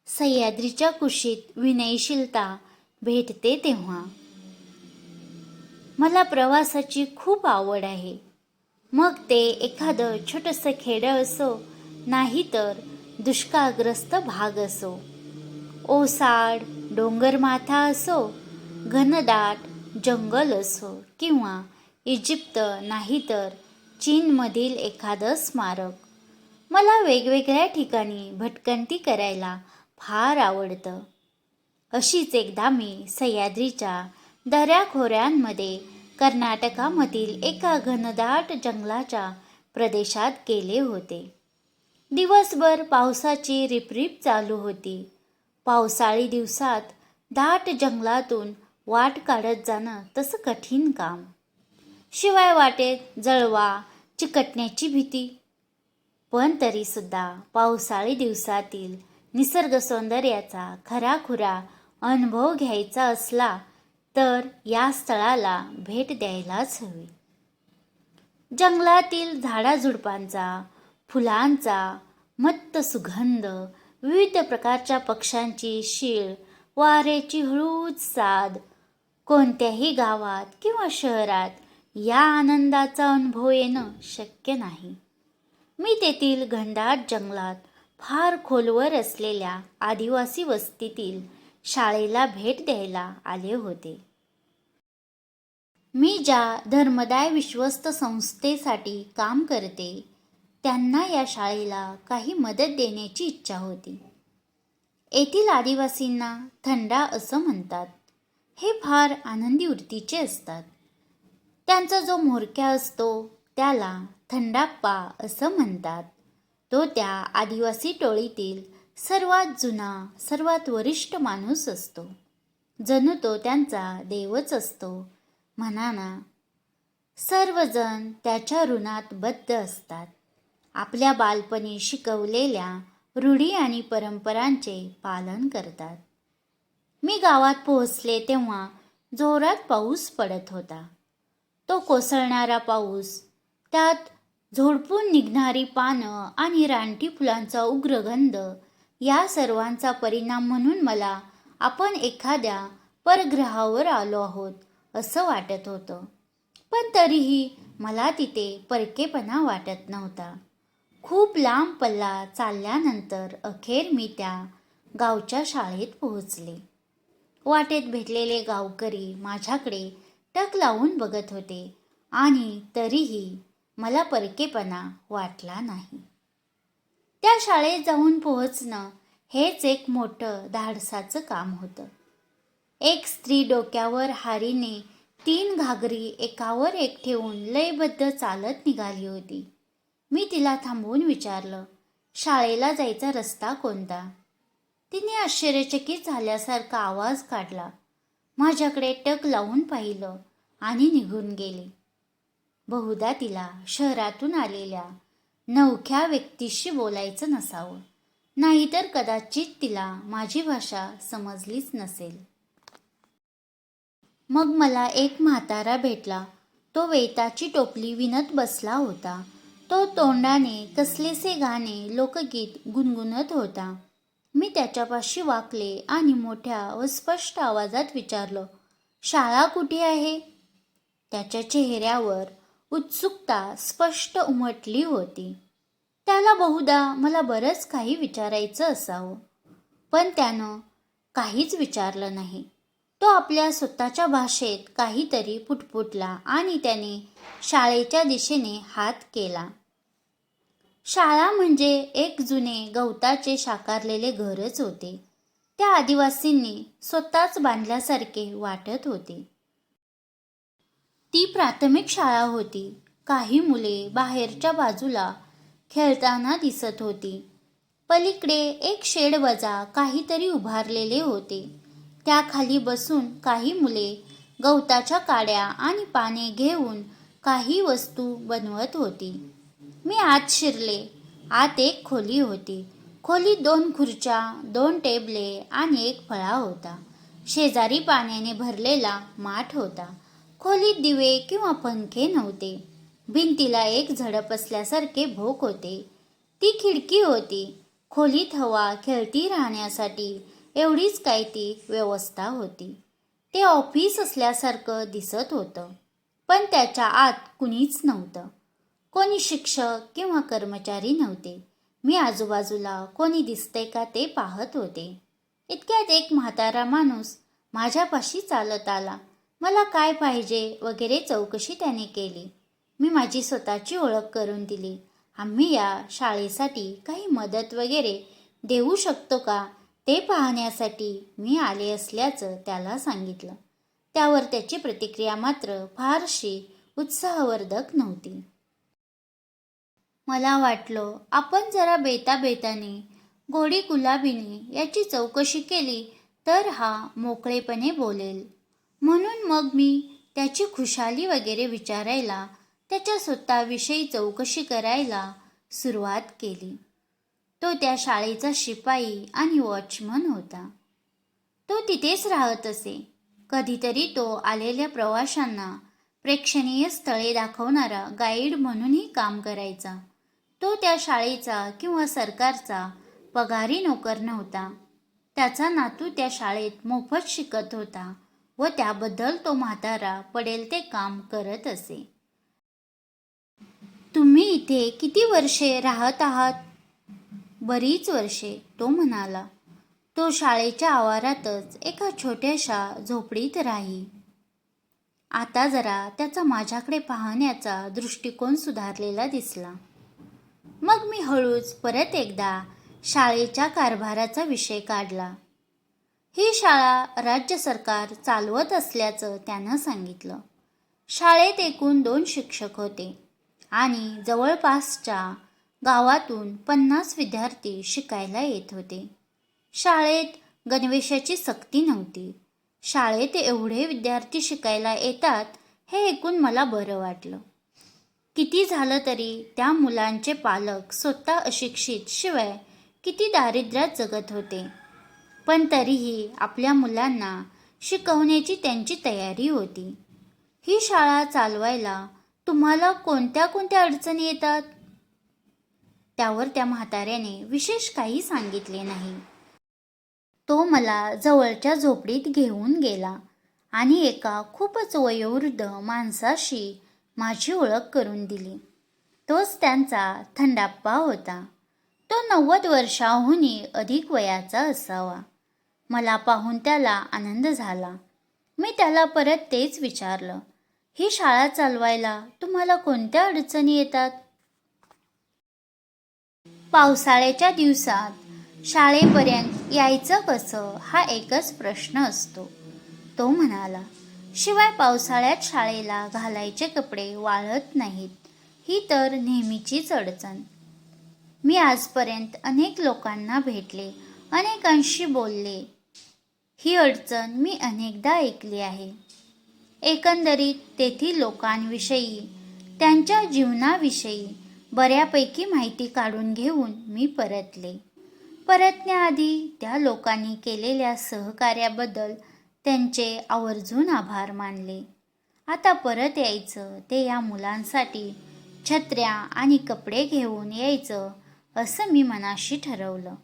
सह्याद्रीच्या कुशीत विनयशीलता भेटते तेव्हा. मला प्रवासाची खूप आवड आहे. मग ते एखादं छोटंसं खेडं असो, नाहीतर दुष्काळग्रस्त भाग असो, ओसाड डोंगरमाथा असो, घनदाट जंगल असो किंवा इजिप्त नाहीतर चीनमधील एखादं स्मारक. मला वेगवेगळ्या ठिकाणी भटकंती करायला फार आवडतं. अशीच एकदा मी सह्याद्रीच्या दऱ्याखोऱ्यांमध्ये कर्नाटकामधील एका घनदाट जंगलाच्या प्रदेशात गेले होते. दिवसभर पावसाची रिपरिप चालू होती. पावसाळी दिवसात दाट जंगलातून वाट काढत जाणं तसं कठीण काम. शिवाय वाटेत जळवा चिकटण्याची भीती. पण तरीसुद्धा पावसाळी दिवसातील निसर्ग सौंदर्याचा खराखुरा अनुभव घ्यायचा असला तर या स्थळाला भेट द्यायलाच हवी. जंगलातील झाडाझुडपांचा, फुलांचा मत्त सुगंध, विविध प्रकारच्या पक्ष्यांची शीळ, वाऱ्याची हळूच साद, कोणत्याही गावात किंवा शहरात या आनंदाचा अनुभव येणं शक्य नाही. मी तेथील घनदाट जंगलात फार खोलवर असलेल्या आदिवासी वस्तीतील शाळेला भेट द्यायला आले होते. मी ज्या धर्मदाय विश्वस्त संस्थेसाठी काम करते त्यांना या शाळेला काही मदत देण्याची इच्छा होती. येथील आदिवासींना थंडा असं म्हणतात. हे फार आनंदी वृत्तीचे असतात. त्यांचा जो म्होरक्या असतो त्याला थंडाप्पा असं म्हणतात. तो त्या आदिवासी टोळीतील सर्वात जुना, सर्वात वरिष्ठ माणूस असतो. जणू तो त्यांचा देवच असतो म्हणा ना. सर्वजण त्याच्या ऋणात बद्ध असतात. आपल्या बालपणी शिकवलेल्या रूढी आणि परंपरांचे पालन करतात. मी गावात पोहोचले तेव्हा जोरात पाऊस पडत होता. तो कोसळणारा पाऊस, त्यात झोडपून निघणारी पानं आणि रानटी फुलांचा उग्र गंध या सर्वांचा परिणाम म्हणून मला आपण एखाद्या परग्रहावर आलो आहोत असं वाटत होतं. पण तरीही मला तिथे परकेपणा वाटत नव्हता. खूप लांब पल्ला चालल्यानंतर अखेर मी त्या गावच्या शाळेत पोहोचले. वाटेत भेटलेले गावकरी माझ्याकडे टक लावून बघत होते आणि तरीही मला परकेपणा वाटला नाही. त्या शाळेत जाऊन पोहोचणं हेच एक मोठं धाडसाचं काम होतं. एक स्त्री डोक्यावर हारीने 3 घागरी एकावर एक ठेवून लयबद्ध चालत निघाली होती. मी तिला थांबवून विचारलं, शाळेला जायचा रस्ता कोणता? तिने आश्चर्यचकित झाल्यासारखा आवाज काढला, माझ्याकडे टक लावून पाहिलं आणि निघून गेली. बहुधा तिला शहरातून आलेल्या नवख्या व्यक्तीशी बोलायचं नसावं, नाहीतर कदाचित तिला माझी भाषा समजलीच नसेल. मग मला एक म्हातारा भेटला. तो वेताची टोपली विणत बसला होता. तो तोंडाने कसलेसे गाणे, लोकगीत गुणगुणत होता. मी त्याच्यापाशी वाकले आणि मोठ्या व स्पष्ट आवाजात विचारलं, शाळा कुठे आहे? त्याच्या चेहऱ्यावर उत्सुकता स्पष्ट उमटली होती. त्याला बहुधा मला बरंच काही विचारायचं असावं, पण त्यानं काहीच विचारलं नाही. तो आपल्या स्वतःच्या भाषेत काहीतरी पुटपुटला आणि त्याने शाळेच्या दिशेने हात केला. शाळा म्हणजे एक जुने गवताचे साकारलेले घरच होते. त्या आदिवासींनी स्वतःच बांधल्यासारखे वाटत होते. ती प्राथमिक शाळा होती. काही मुले बाहेरच्या बाजूला खेळताना दिसत होती. पलीकडे एक शेडवजा काहीतरी उभारलेले होते. त्याखाली बसून काही मुले गवताच्या काड्या आणि पाने घेऊन काही वस्तू बनवत होती. मी आत शिरले. आत एक खोली होती. खोलीत 2 खुर्च्या, 2 टेबले आणि एक फळा होता. शेजारी पाण्याने भरलेला माठ होता. खोलीत दिवे किंवा पंखे नव्हते. भिंतीला एक झडप असल्यासारखे भोक होते. ती खिडकी होती. खोलीत हवा खेळती राहण्यासाठी एवढीच काय ती व्यवस्था होती. ते ऑफिस असल्यासारखं दिसत होतं, पण त्याच्या आत कुणीच नव्हतं. कोणी शिक्षक किंवा कर्मचारी नव्हते. मी आजूबाजूला कोणी दिसतंय का ते पाहत होते. इतक्यात एक म्हातारा माणूस माझ्यापाशी चालत आला. मला काय पाहिजे वगैरे चौकशी त्याने केली. मी माझी स्वतःची ओळख करून दिली. आम्ही या शाळेसाठी काही मदत वगैरे देऊ शकतो का ते पाहण्यासाठी मी आले असल्याचं त्याला सांगितलं. त्यावर त्याची प्रतिक्रिया मात्र फारशी उत्साहवर्धक नव्हती. मला वाटलं आपण जरा बेताबेताने गोडी गुलाबीने याची चौकशी केली तर हा मोकळेपणे बोलेल. म्हणून मग मी त्याची खुशाली वगैरे विचारायला, त्याच्या स्वतःविषयी चौकशी करायला सुरुवात केली. तो त्या शाळेचा शिपाई आणि वॉचमन होता. तो तिथेच राहत असे. कधीतरी तो आलेल्या प्रवाशांना प्रेक्षणीय स्थळे दाखवणारा गाईड म्हणूनही काम करायचा. तो त्या शाळेचा किंवा सरकारचा पगारी नोकर नव्हता. त्याचा नातू त्या शाळेत मोफत शिकत होता व त्याबद्दल तो म्हातारा पडेल ते काम करत असे. तुम्ही इथे किती वर्षे राहत आहात? बरीच वर्षे, तो म्हणाला. तो शाळेच्या आवारातच एका छोट्याशा झोपडीत राही. आता जरा त्याचा माझ्याकडे पाहण्याचा दृष्टिकोन सुधारलेला दिसला. मग मी हळूच परत एकदा शाळेच्या कारभाराचा विषय काढला. ही शाळा राज्य सरकार चालवत असल्याचं त्यानं सांगितलं. शाळेत एकूण 2 शिक्षक होते आणि जवळपासच्या गावातून 50 विद्यार्थी शिकायला येत होते. शाळेत गणवेशाची सक्ती नव्हती. शाळेत एवढे विद्यार्थी शिकायला येतात हे ऐकून मला बरं वाटलं. किती झालं तरी त्या मुलांचे पालक स्वतः अशिक्षित शिवाय किती दारिद्र्यात जगत होते, पण तरीही आपल्या मुलांना शिकवण्याची त्यांची तयारी होती. ही शाळा चालवायला तुम्हाला कोणत्या कोणत्या अडचणी येतात? त्यावर त्या म्हाताऱ्याने विशेष काही सांगितले नाही. तो मला जवळच्या झोपडीत घेऊन गेला आणि एका खूपच वयोवृद्ध माणसाशी माझी ओळख करून दिली. तोच त्यांचा थंडाप्पा होता. तो 90 वर्षांहूनही अधिक वयाचा असावा. मला पाहून त्याला आनंद झाला. मी त्याला परत तेच विचारलं, ही शाळा चालवायला तुम्हाला कोणत्या अडचणी येतात? पावसाळ्याच्या दिवसात शाळेपर्यंत यायचं कसं हा एकच प्रश्न असतो, तो म्हणाला. शिवाय पावसाळ्यात शाळेला घालायचे कपडे वाळत नाहीत, ही तर नेहमीचीच अडचण. मी आजपर्यंत अनेक लोकांना भेटले, अनेकांशी बोलले. ही अडचण मी अनेकदा ऐकली आहे. एकंदरीत तेथील लोकांविषयी, त्यांच्या जीवनाविषयी बऱ्यापैकी माहिती काढून घेऊन मी परतले. परतण्याआधी त्या लोकांनी केलेल्या सहकार्याबद्दल त्यांचे आवर्जून आभार मानले. आता परत यायचं ते या मुलांसाठी छत्र्या आणि कपडे घेऊन यायचं असं मी मनाशी ठरवलं.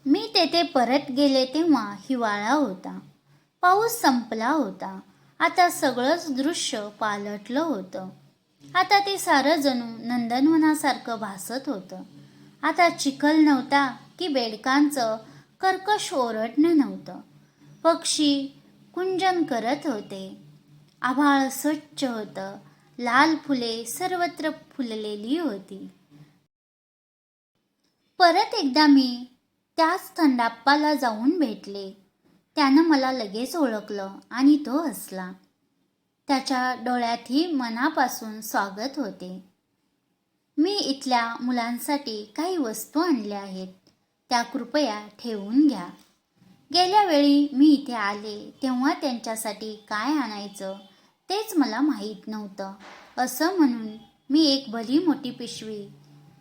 मी तेथे परत गेले तेव्हा हिवाळा होता. पाऊस संपला होता. आता सगळंच दृश्य पालटलं होतं. आता ते सारं जणू नंदनवनासारखं भासत होतं. आता चिखल नव्हता की बेडकांचं कर्कश ओरडणं नव्हतं. पक्षी कुंजन करत होते. आभाळ स्वच्छ होतं. लाल फुले सर्वत्र फुललेली होती. परत एकदा मी त्याच थंडाप्पाला जाऊन भेटले. त्यानं मला लगेच ओळखलं आणि तो हसला. त्याच्या डोळ्यातही मनापासून स्वागत होते. मी इथल्या मुलांसाठी काही वस्तू आणल्या आहेत, त्या कृपया ठेवून घ्या. गेल्या वेळी मी इथे आले तेव्हा त्यांच्यासाठी काय आणायचं तेच मला माहीत नव्हतं, असं म्हणून मी एक भली मोठी पिशवी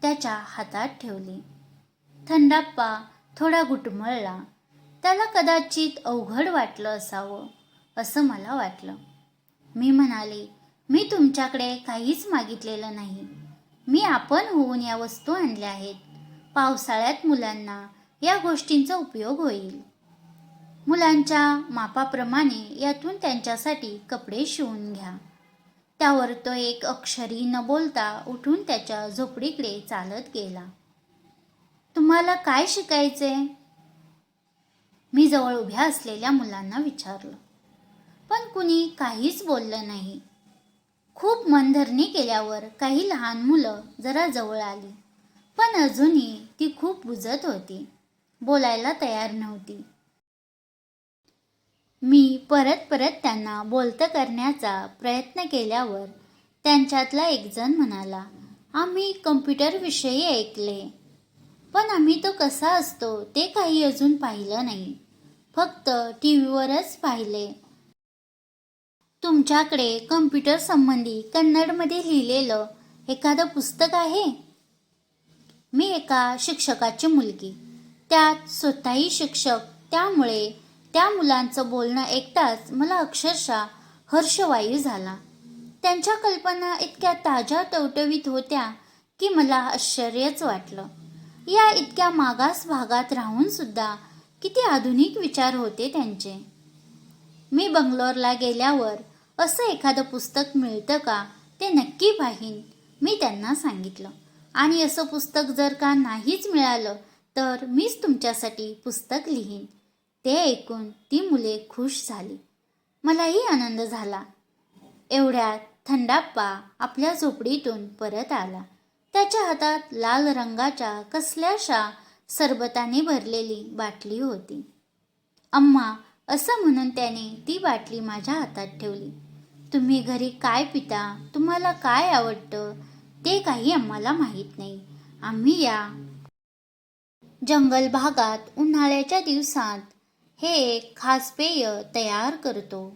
त्याच्या हातात ठेवली. थंडाप्पा थोडा घुटमळला. त्याला कदाचित अवघड वाटलं असावं असं मला वाटलं. मी म्हणाले, मी तुमच्याकडे काहीच मागितलेलं नाही. मी आपण होऊन या वस्तू आणल्या आहेत. पावसाळ्यात मुलांना या गोष्टींचा उपयोग होईल. मुलांच्या मापाप्रमाणे यातून त्यांच्यासाठी कपडे शिवून घ्या. त्यावर तो एक अक्षरही न बोलता उठून त्याच्या झोपडीकडे चालत गेला. तुम्हाला काय शिकायचे? मी जवळ उभ्या असलेल्या मुलांना विचारलं, पण कुणी काहीच बोललं नाही. खूप मनधरणी केल्यावर काही लहान मुलं जरा जवळ आली, पण अजूनही ती खूप बुजत होती, बोलायला तयार नव्हती. मी परत त्यांना बोलतं करण्याचा प्रयत्न केल्यावर त्यांच्यातला एक जण म्हणाला, आम्ही कम्प्युटरविषयी ऐकले, पण आम्ही तो कसा असतो ते काही अजून पाहिलं नाही, फक्त टीव्हीवरच पाहिले. तुमच्याकडे कम्प्युटर संबंधी कन्नडमध्ये लिहिलेलं एखादं पुस्तक आहे? मी एका शिक्षकाची मुलगी, त्यात स्वतःही शिक्षक, त्यामुळे त्या मुलांचं बोलणं ऐकताच मला अक्षरशः हर्षवायू झाला. त्यांच्या कल्पना इतक्या ताज्या टवटवीत होत्या की मला आश्चर्यच वाटलं. या इतक्या मागास भागात राहून सुद्धा किती आधुनिक विचार होते त्यांचे. मी बंगलोरला गेल्यावर असं एखादं पुस्तक मिळतं का ते नक्की पाहीन, मी त्यांना सांगितलं. आणि असं पुस्तक जर का नाहीच मिळालं तर मीच तुमच्यासाठी पुस्तक लिहीन. ते ऐकून ती मुले खुश झाली. मलाही आनंद झाला. एवढ्यात थंडाप्पा आपल्या झोपडीतून परत आला. त्याच्या हातात लाल रंगाच्या कसल्याशा सरबताने भरलेली बाटली होती. अम्मा, असं म्हणून त्याने ती बाटली माझ्या हातात ठेवली. तुम्ही घरी काय पिता, तुम्हाला काय आवडतं ते काही आम्हाला माहीत नाही. आम्ही या जंगल भागात उन्हाळ्याच्या दिवसात हे एक खास पेय तयार करतो.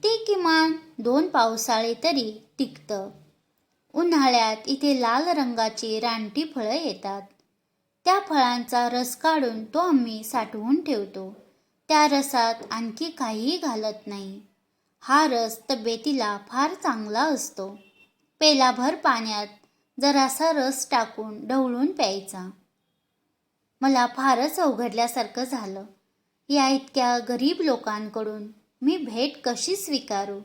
ते किमान 2 पावसाळे तरी टिकतं. उन्हाळ्यात इथे लाल रंगाची रानटी फळं येतात. त्या फळांचा रस काढून तो आम्ही साठवून ठेवतो. त्या रसात आणखी काहीही घालत नाही. हा रस तब्येतीला फार चांगला असतो. पेलाभर पाण्यात जरासा रस टाकून ढवळून प्यायचा. मला फारच अवघडल्यासारखं झालं. या इतक्या गरीब लोकांकडून मी भेट कशी स्वीकारू?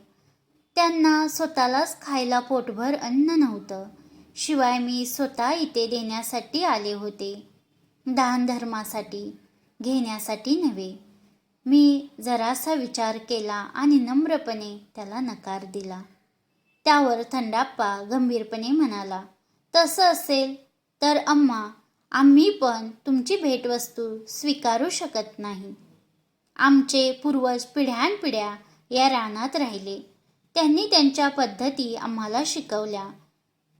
त्यांना स्वतःलाच खायला पोटभर अन्न नव्हतं. शिवाय मी स्वतः इथे देण्यासाठी आले होते, दानधर्मासाठी, घेण्यासाठी नव्हे. मी जरासा विचार केला आणि नम्रपणे त्याला नकार दिला. त्यावर थंडाप्पा गंभीरपणे म्हणाला, तसं असेल तर अम्मा, आम्ही पण तुमची भेटवस्तू स्वीकारू शकत नाही. आमचे पूर्वज पिढ्यानपिढ्या या रानात राहिले. त्यांनी त्यांच्या पद्धती आम्हाला शिकवल्या.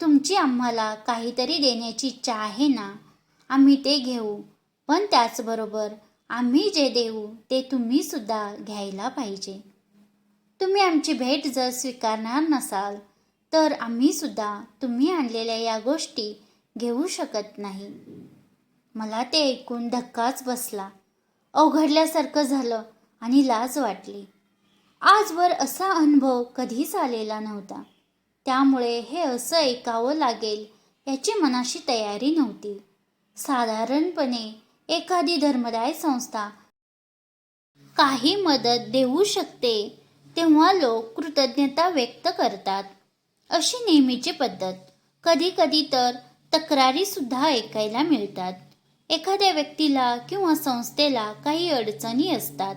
तुमची आम्हाला काहीतरी देण्याची इच्छा आहे ना, आम्ही ते घेऊ, पण त्याचबरोबर आम्ही जे देऊ ते तुम्ही सुद्धा घ्यायला पाहिजे. तुम्ही आमची भेट जर स्वीकारणार नसाल तर आम्ही सुद्धा तुम्ही आणलेल्या या गोष्टी घेऊ शकत नाही. मला ते ऐकून धक्काच बसला. अवघडल्यासारखं झालं आणि लाज वाटली. आजवर असा अनुभव कधीच आलेला नव्हता. त्यामुळे हे असं ऐकावं लागेल याची मनाशी तयारी नव्हती. साधारणपणे एखादी धर्मदाय संस्था काही मदत देऊ शकते तेव्हा लोक कृतज्ञता व्यक्त करतात, अशी नेहमीची पद्धत. कधी कधी तर तक्रारी सुद्धा ऐकायला मिळतात. एखाद्या व्यक्तीला किंवा संस्थेला काही अडचणी असतात.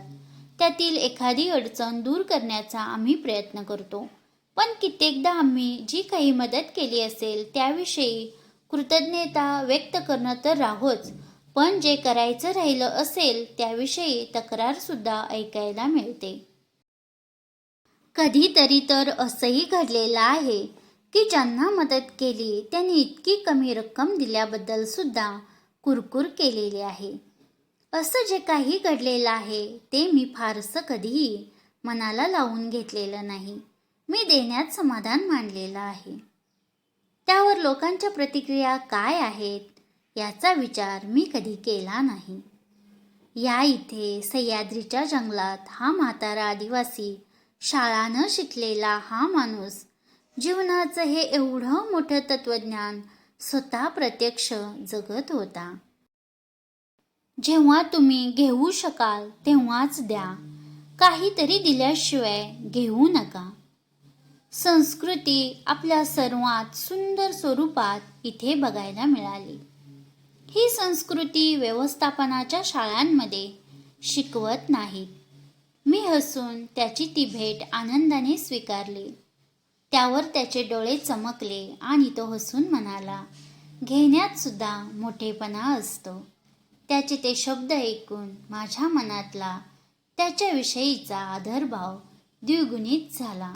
त्यातील एखादी अडचण दूर करण्याचा आम्ही प्रयत्न करतो. पण कित्येकदा आम्ही जी काही मदत केली असेल त्याविषयी कृतज्ञता व्यक्त करणं तर राहोच, पण जे करायचं राहिलं असेल त्याविषयी तक्रार सुद्धा ऐकायला मिळते. कधीतरी तर असंही घडलेलं आहे की ज्यांना मदत केली त्यांनी इतकी कमी रक्कम दिल्याबद्दल सुद्धा कुरकुर केलेली आहे. असं जे काही घडलेलं आहे ते मी फारसं कधीही मनाला लावून घेतलेलं नाही. मी देण्यात समाधान मानलेलं आहे. त्यावर लोकांच्या प्रतिक्रिया काय आहेत याचा विचार मी कधी केला नाही. या इथे सह्याद्रीच्या जंगलात हा म्हातारा आदिवासी, शाळा न शिकलेला हा माणूस जीवनाचं हे एवढं मोठं तत्वज्ञान स्वतः प्रत्यक्ष जगत होता. जेव्हा तुम्ही घेऊ शकाल तेव्हाच द्या, काहीतरी दिल्याशिवाय घेऊ नका. संस्कृती आपल्या सर्वात सुंदर स्वरूपात इथे बघायला मिळाली. ही संस्कृती व्यवस्थापनाच्या शाळांमध्ये शिकवत नाहीत. मी हसून त्याची ती भेट आनंदाने स्वीकारली. त्यावर त्याचे डोळे चमकले आणि तो हसून म्हणाला, घेण्यात सुद्धा मोठेपणा असतो. त्याचे ते शब्द ऐकून माझ्या मनातला त्याच्याविषयीचा आदरभाव द्विगुणित झाला.